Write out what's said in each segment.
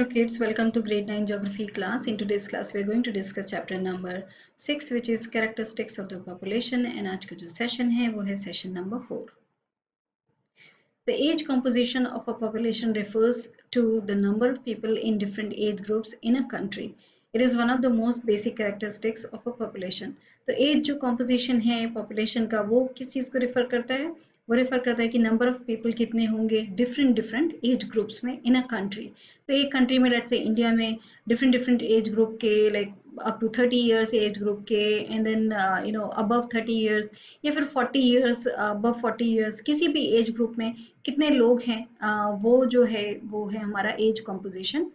Hello kids, welcome to grade 9 geography class. In today's class we are going to discuss chapter number 6 which is characteristics of the population and आज का जो session है वो है session number 4. The age composition of a population refers to the number of people in different age groups in a country. It is one of the most basic characteristics of a population. तो age जो composition है population का वो किस चीज़ को refer करता है? वो रेफर करता है कि नंबर ऑफ पीपल कितने होंगे डिफरेंट एज ग्रुप्स में इन अ कंट्री. तो एक कंट्री में लेट्स से इंडिया में डिफरेंट एज ग्रुप के like up to 30 years age group के एंड देन अबव 30 इयर्स या फिर 40 इयर्स अबव 40 इयर्स किसी भी एज ग्रुप में कितने लोग हैं वो जो है वो है हमारा एज कॉम्पोजिशन.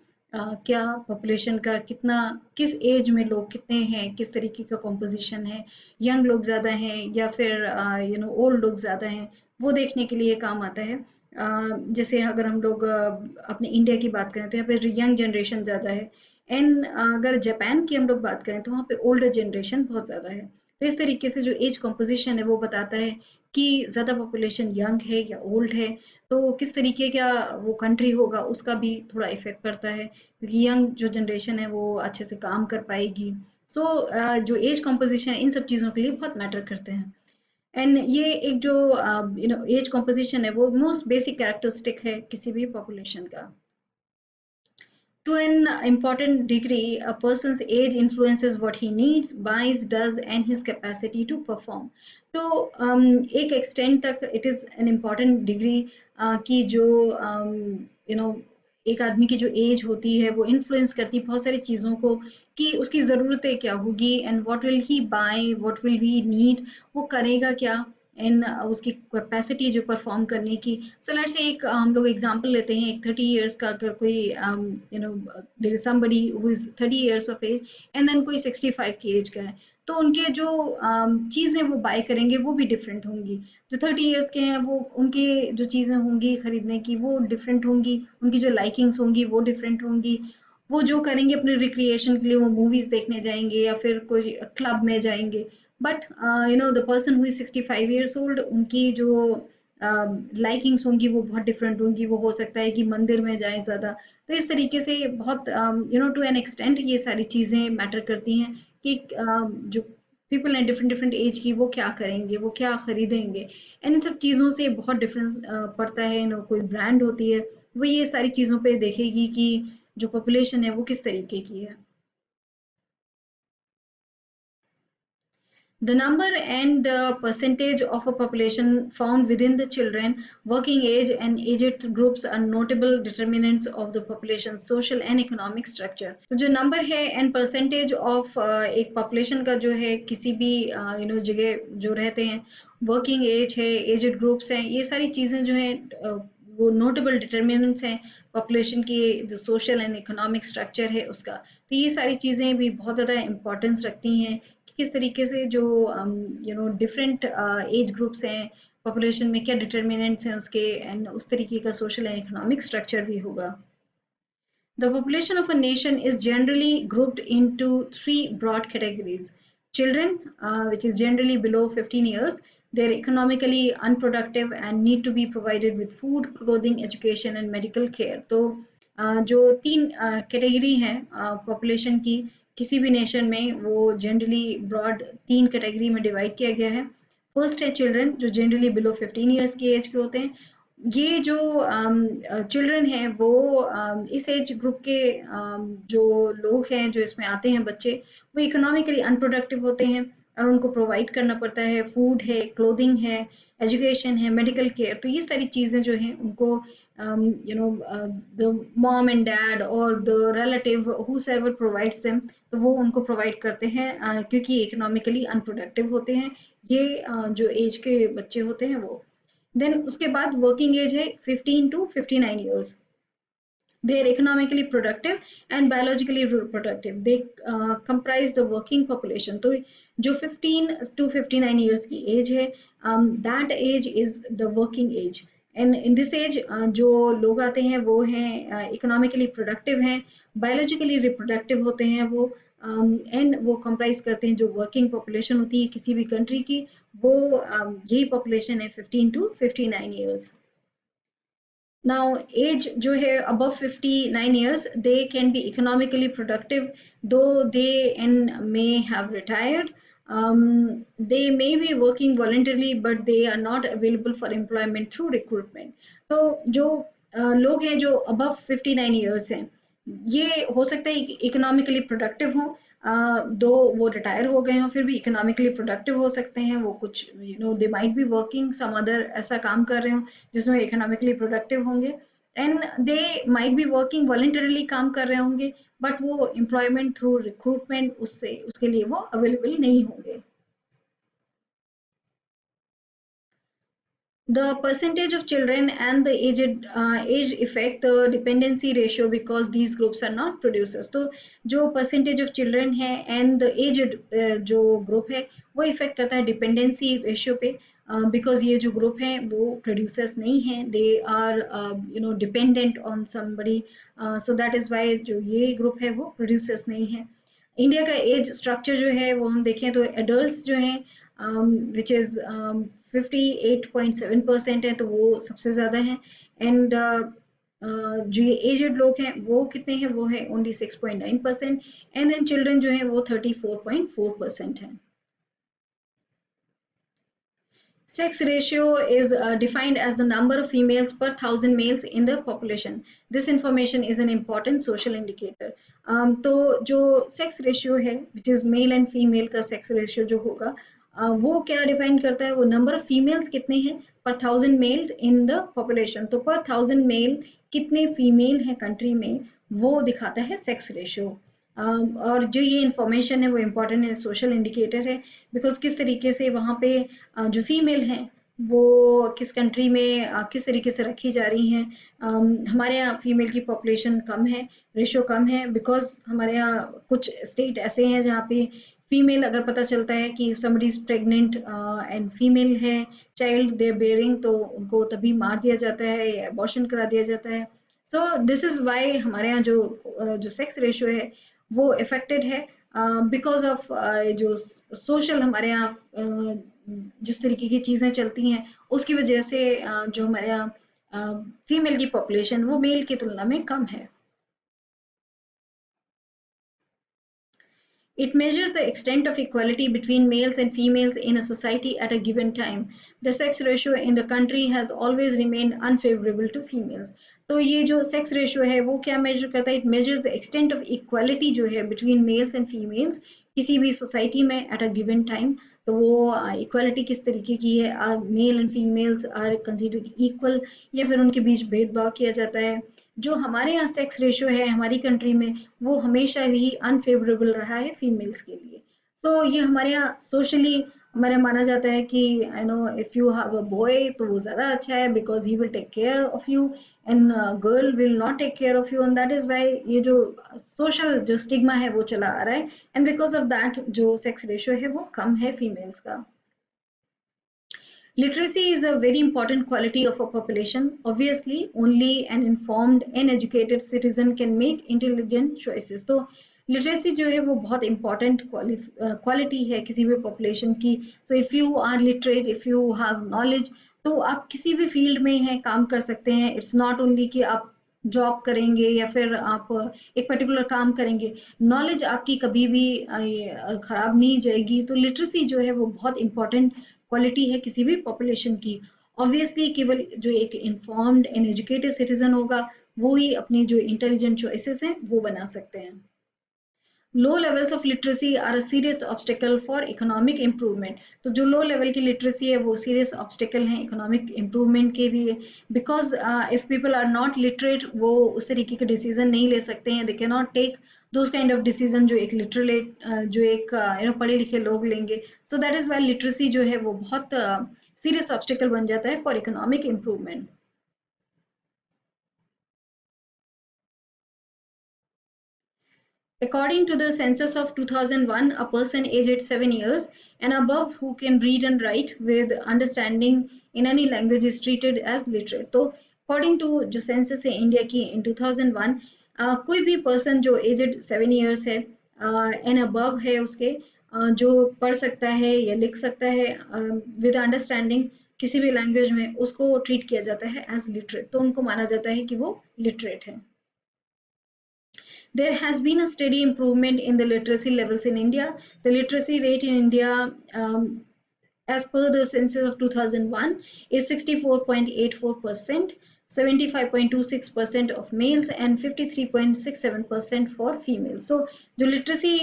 क्या पॉपुलेशन का कितना किस एज में लोग कितने हैं किस तरीके का कॉम्पोजिशन है यंग लोग ज़्यादा हैं या फिर ओल्ड लोग ज़्यादा हैं वो देखने के लिए काम आता है. जैसे अगर हम लोग अपने इंडिया की बात करें तो यहाँ पे यंग जनरेशन ज़्यादा है एंड अगर जापान की हम लोग बात करें तो वहाँ पे ओल्डर जनरेशन बहुत ज़्यादा है. तो इस तरीके से जो एज कॉम्पोजिशन है वो बताता है कि ज़्यादा पॉपुलेशन यंग है या ओल्ड है तो किस तरीके का वो कंट्री होगा उसका भी थोड़ा इफेक्ट पड़ता है क्योंकि यंग जो जनरेशन है वो अच्छे से काम कर पाएगी. सो जो एज कॉम्पोजिशन है इन सब चीज़ों के लिए बहुत मैटर करते हैं एंड ये एक जो एज कॉम्पोजिशन है वो मोस्ट बेसिक कैरेक्टरिस्टिक है किसी भी पॉपुलेशन का. To an important degree, a person's age influences what he needs, buys, does, and his capacity to perform. तो एक extent तक it is an important degree कि जो एक आदमी की जो एज होती है वो इन्फ्लुएंस करती है बहुत सारी चीज़ों को कि उसकी ज़रूरतें क्या होगी and what will he by what will he need वो करेगा क्या एंड उसकी कैपेसिटी जो परफॉर्म करने की. सो लेट्स से एक हम लोग एग्जांपल लेते हैं एक 30 इयर्स का अगर कोई there is somebody who is 30 years of age and then कोई 65 की एज का है तो उनके जो चीज़ें वो बाय करेंगे वो भी डिफरेंट होंगी. जो 30 इयर्स के हैं वो उनके जो चीज़ें होंगी खरीदने की वो डिफरेंट होंगी उनकी जो लाइकिंग्स होंगी वो डिफरेंट होंगी. वो जो करेंगे अपने रिक्रिएशन के लिए वो मूवीज देखने जाएंगे या फिर कोई क्लब में जाएंगे. But the person who is 65 years old उनकी जो लाइकिंग्स होंगी वो बहुत डिफरेंट होंगी. वो हो सकता है कि मंदिर में जाएं ज़्यादा. तो इस तरीके से बहुत टू एन एक्सटेंट ये सारी चीज़ें मैटर करती हैं कि जो पीपल हैं डिफरेंट एज की वो क्या करेंगे वो क्या खरीदेंगे एंड इन सब चीज़ों से बहुत डिफरेंस पड़ता है. कोई ब्रांड होती है वो ये सारी चीज़ों पे देखेगी कि जो पॉपुलेशन है वो किस तरीके की है. The number and the percentage of a population found within the children, working age and aged groups are notable determinants of the population's social and economic structure. तो जो number है and percentage of एक population का जो है किसी भी जगह जो रहते हैं working age है aged groups हैं ये सारी चीज़ें जो हैं वो नोटेबल डिटर्मिनेंट्स हैं पॉपुलेशन की जो सोशल एंड इकोनॉमिक स्ट्रक्चर है उसका. तो ये सारी चीज़ें भी बहुत ज़्यादा इम्पोर्टेंस रखती हैं कि किस तरीके से जो डिफरेंट एज ग्रुप्स हैं पॉपुलेशन में क्या डिटर्मिनेंट्स हैं उसके एंड उस तरीके का सोशल एंड इकोनॉमिक स्ट्रक्चर भी होगा. The population of a nation is generally grouped into three broad categories. Children, which is generally below 15 years, they're economically unproductive and need to be provided with food, clothing, education and medical care. तो जो तीन category हैं population की किसी भी nation में वो generally broad तीन कैटेगरी में डिवाइड किया गया है. फर्स्ट है चिल्ड्रन जो जनरली बिलो 15 इयर्स की एज के होते हैं. ये जो चिल्ड्रन हैं वो इस एज ग्रुप के जो लोग हैं जो इसमें आते हैं बच्चे वो इकोनॉमिकली अनप्रोडक्टिव होते हैं और उनको प्रोवाइड करना पड़ता है. फूड है क्लोथिंग है एजुकेशन है मेडिकल केयर. तो ये सारी चीज़ें जो हैं उनको द मॉम एंड डैड और the relative whoever provides them तो वो उनको प्रोवाइड करते हैं क्योंकि इकोनॉमिकली अनप्रोडक्टिव होते हैं ये जो एज के बच्चे होते हैं वो. देन उसके बाद वर्किंग एज है 15 to 59 years. They are economically productive and biologically reproductive. They comprise the working population. तो जो 15 to 59 years की एज है that age is the working age. And in this age जो लोग आते हैं वो हैं इकोनॉमिकली प्रोडक्टिव हैं बायोलॉजिकली रिप्रोडक्टिव होते हैं वो एंड वो कंप्राइज करते हैं जो वर्किंग पॉपुलेशन होती है किसी भी कंट्री की वो यही पॉपुलेशन है 15 to 59 years. Now age जो है above 59 years, they can be economically productive though they and may have retired. They may be working voluntarily but they are not available for employment through recruitment. तो जो लोग हैं जो above 59 years हैं, ये हो सकता है इकोनॉमिकली प्रोडक्टिव हो, दो वो रिटायर हो गए हों फिर भी इकोनॉमिकली प्रोडक्टिव हो सकते हैं, वो कुछ they might be working some other ऐसा काम कर रहे हो जिसमें इकोनॉमिकली प्रोडक्टिव होंगे, and they might be working voluntarily काम कर रहे होंगे, बट वो एम्प्लॉयमेंट थ्रू रिक्रूटमेंट उससे उसके लिए वो अवेलेबल नहीं होंगे. The percentage of children and the age affect the dependency ratio because these groups are not producers. तो जो percentage of children है and the aged जो group है वो affect करता है dependency ratio पे, because ये जो group है वो producers नहीं हैं, they are dependent on somebody, so that is why जो ये group है वो producers नहीं है. इंडिया का एज स्ट्रक्चर जो है वो हम देखें तो एडल्ट्स जो हैं विच इज़ 58.7% है, तो वो सबसे ज़्यादा हैं, एंड जो ये एजेड लोग हैं वो कितने हैं, वो है ओनली 6.9%, एंड देन चिल्ड्रन जो है वो 34.4% है. Sex ratio is defined as the number of females per thousand males in the population. This information is an important social indicator. तो जो sex ratio है, which is male and female का sex ratio जो होगा, वो क्या define करता है, वो number of females कितने हैं per thousand male in the population. तो per thousand male कितने female हैं country में, वो दिखाता है sex ratio. और जो ये इंफॉर्मेशन है वो इम्पॉर्टेंट है, सोशल इंडिकेटर है, बिकॉज किस तरीके से वहाँ पे जो फीमेल हैं वो किस कंट्री में किस तरीके से रखी जा रही हैं. हमारे यहाँ फीमेल की पॉपुलेशन कम है, रेशो कम है, बिकॉज हमारे यहाँ कुछ स्टेट ऐसे हैं जहाँ पे फीमेल अगर पता चलता है कि somebody is pregnant and female है, चाइल्ड दे बेयरिंग, तो उनको तभी मार दिया जाता है या अबॉर्शन करा दिया जाता है. सो दिस इज वाई हमारे यहाँ जो सेक्स रेशियो है वो इफेक्टेड है, बिकॉज ऑफ जो सोशल हमारे यहाँ जिस तरीके की चीज़ें चलती हैं उसकी वजह से जो हमारे यहाँ फीमेल की पॉपुलेशन वो मेल की तुलना में कम है. It measures the extent of equality between males and females in a society at a given time. The sex ratio in the country has always remained unfavorable to females. तो ये जो sex ratio है वो क्या measure करता है? It measures the extent of equality जो है between males and females किसी भी society में at a given time. तो वो equality किस तरीके की है? Male and females are considered equal या फिर उनके बीच भेदभाव किया जाता है? जो हमारे यहाँ सेक्स रेशियो है हमारी कंट्री में वो हमेशा ही अनफेवरेबल रहा है फीमेल्स के लिए. सो ये हमारे यहाँ सोशली हमारे यहाँ माना जाता है कि I know if you have a boy तो वो ज़्यादा अच्छा है because he will take care of you, and girl will not take care of you, and that is why ये जो सोशल जो स्टिग्मा है वो चला आ रहा है, एंड बिकॉज ऑफ दैट जो सेक्स रेशियो है वो कम है फीमेल्स का. Literacy is a very important quality of a population. Obviously, only an informed and educated citizen can make intelligent choices. तो literacy जो है वो बहुत important quality है किसी भी population की. So if you are literate, if you have knowledge, तो आप किसी भी field में हैं काम कर सकते हैं. It's not only कि आप जॉब करेंगे या फिर आप एक पर्टिकुलर काम करेंगे, नॉलेज आपकी कभी भी खराब नहीं जाएगी. तो लिटरेसी जो है वो बहुत इंपॉर्टेंट क्वालिटी है किसी भी पॉपुलेशन की. ऑब्वियसली केवल जो एक इन्फॉर्म्ड एंड एजुकेटेड सिटीजन होगा वो ही अपनी जो इंटेलिजेंट चॉइसेस हैं वो बना सकते हैं. Low levels of literacy are a serious obstacle for economic improvement. तो जो लो लेवल की लिटरेसी है वो सीरियस ऑब्स्टिकल है इकोनॉमिक इम्प्रूवमेंट के लिए, because if people are not literate वो उस तरीके के डिसीजन नहीं ले सकते हैं, they can not take those kind of decision जो एक लिटरेट जो एक पढ़े लिखे लोग लेंगे. So that is why literacy जो है वो बहुत सीरियस ऑब्स्टिकल बन जाता है for economic improvement. According to the census of 2001, a person aged 7 years and above who can read and write with understanding in any language is treated as literate. तो according to जो census है India की in 2001, कोई भी person जो aged 7 years है and above है उसके, जो पढ़ सकता है या लिख सकता है with understanding, किसी भी लैंग्वेज में, उसको ट्रीट किया जाता है एज लिटरेट, तो उनको माना जाता है कि वो लिटरेट है। There has been a steady improvement in the literacy levels in India. The literacy rate in India, as per the census of 2001, is 64.84%, 75.26% of males and 53.67% for females. So जो literacy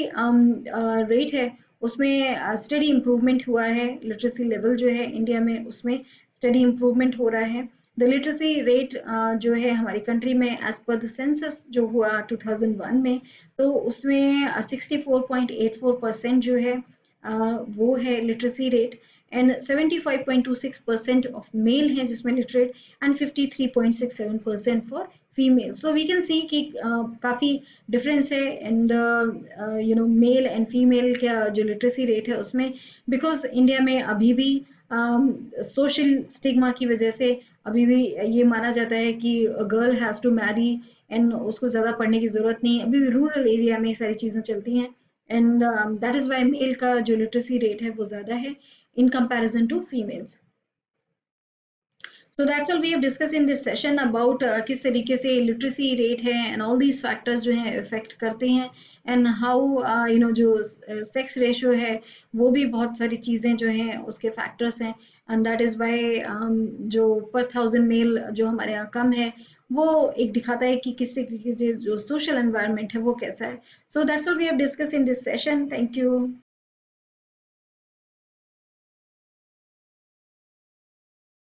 rate है उसमें steady improvement हुआ है, literacy level जो है India में उसमें steady improvement हो रहा है। द लिटरेसी रेट जो है हमारी कंट्री में एज पर द सेंसस जो हुआ 2001 में, तो उसमें 64.84% जो है वो है literacy rate, and 75.26% of male है जिसमें literate, and 53.67% for female. So we can see कि काफ़ी डिफरेंस है in the male and female का जो लिटरेसी रेट है उसमें, बिकॉज इंडिया में अभी भी सोशल स्टिग्मा की वजह से अभी भी ये माना जाता है कि girl has to marry and उसको ज़्यादा पढ़ने की ज़रूरत नहीं है। अभी भी रूरल एरिया में सारी चीज़ें चलती हैं, and that is why male का जो लिटरेसी रेट है वो ज़्यादा है in comparison to females. So that's all we have discussed in this session about किस तरीके से literacy rate है and all these factors जो हैं affect करते हैं, and how जो sex ratio है वो भी बहुत सारी चीज़ें जो हैं उसके factors हैं, and that is why जो per thousand male जो हमारे यहाँ कम है वो एक दिखाता है कि किस तरीके से जो social environment है वो कैसा है. So that's all we have discussed in this session. Thank you.